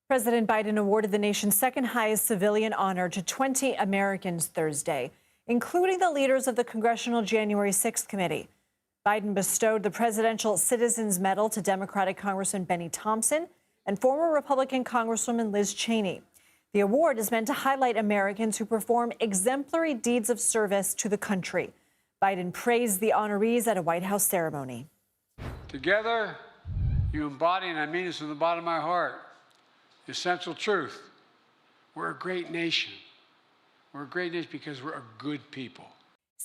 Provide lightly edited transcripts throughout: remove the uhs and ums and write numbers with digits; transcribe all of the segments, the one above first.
President Biden awarded the nation's second highest civilian honor to 20 Americans Thursday, including the leaders of the Congressional January 6th Committee. Biden bestowed the Presidential Citizens Medal to Democratic Congressman Bennie Thompson and former Republican Congresswoman Liz Cheney. The award is meant to highlight Americans who perform exemplary deeds of service to the country. Biden praised the honorees at a White House ceremony. Together, you embody, and I mean this from the bottom of my heart, the essential truth. We're a great nation. We're a great nation because we're a good people.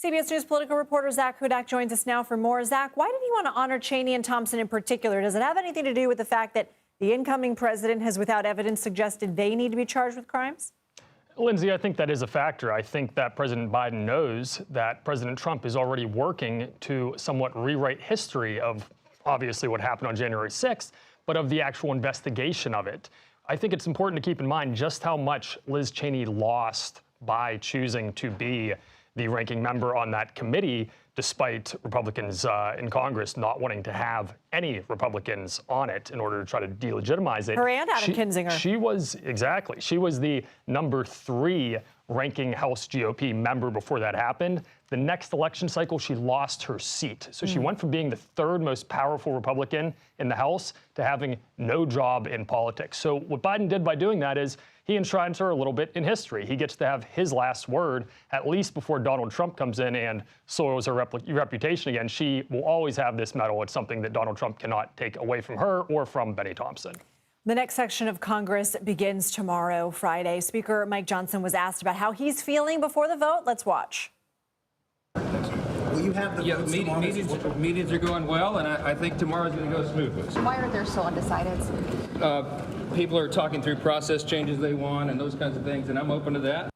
CBS News political reporter Zak Hudak joins us now for more. Zak, why did he want to honor Cheney and Thompson in particular? Does it have anything to do with the fact that the incoming president has, without evidence, suggested they need to be charged with crimes? Lindsay, I think that is a factor. I think that President Biden knows that President Trump is already working to somewhat rewrite history of obviously what happened on January 6th, but of the actual investigation of it. I think it's important to keep in mind just how much Liz Cheney lost by choosing to be the ranking member on that committee, despite Republicans in Congress not wanting to have any Republicans on it in order to try to delegitimize it. Her and Adam Kinzinger. She was the number 3 ranking House GOP member before that happened. The next election cycle, she lost her seat. So she went from being the 3rd most powerful Republican in the House to having no job in politics. So what Biden did by doing that is he enshrines her a little bit in history. He gets to have his last word, at least before Donald Trump comes in and soils her reputation again. She will always have this medal. It's something that Donald Trump cannot take away from her or from Bennie Thompson. The next section of Congress begins tomorrow, Friday. Speaker Mike Johnson was asked about how he's feeling before the vote. Let's watch. Will you have the meetings are going well, and I think tomorrow's going to go smoothly. Why are there still undecideds? People are talking through process changes they want and those kinds of things, and I'm open to that.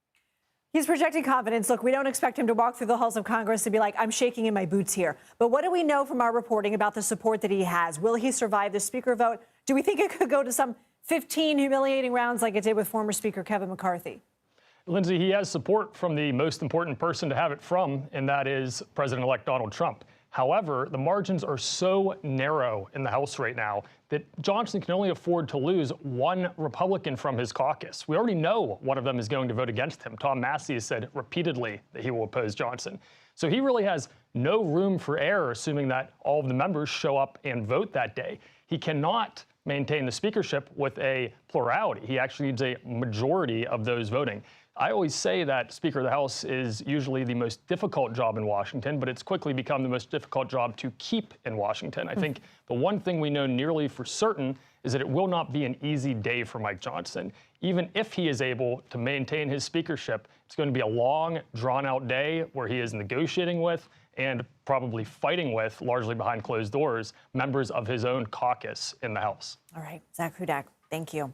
He's projecting confidence. Look, we don't expect him to walk through the halls of Congress to be like, I'm shaking in my boots here. But what do we know from our reporting about the support that he has? Will he survive the speaker vote? Do we think it could go to some 15 humiliating rounds like it did with former Speaker Kevin McCarthy? Lindsay, he has support from the most important person to have it from, and that is President-elect Donald Trump. However, the margins are so narrow in the House right now that Johnson can only afford to lose one Republican from his caucus. We already know one of them is going to vote against him. Tom Massey has said repeatedly that he will oppose Johnson. So he really has no room for error, assuming that all of the members show up and vote that day. He cannot maintain the speakership with a plurality. He actually needs a majority of those voting. I always say that Speaker of the House is usually the most difficult job in Washington, but it's quickly become the most difficult job to keep in Washington. I think the one thing we know nearly for certain is that it will not be an easy day for Mike Johnson. Even if he is able to maintain his speakership, it's going to be a long, drawn-out day where he is negotiating with and probably fighting with, largely behind closed doors, members of his own caucus in the House. All right, Zak Hudak, thank you.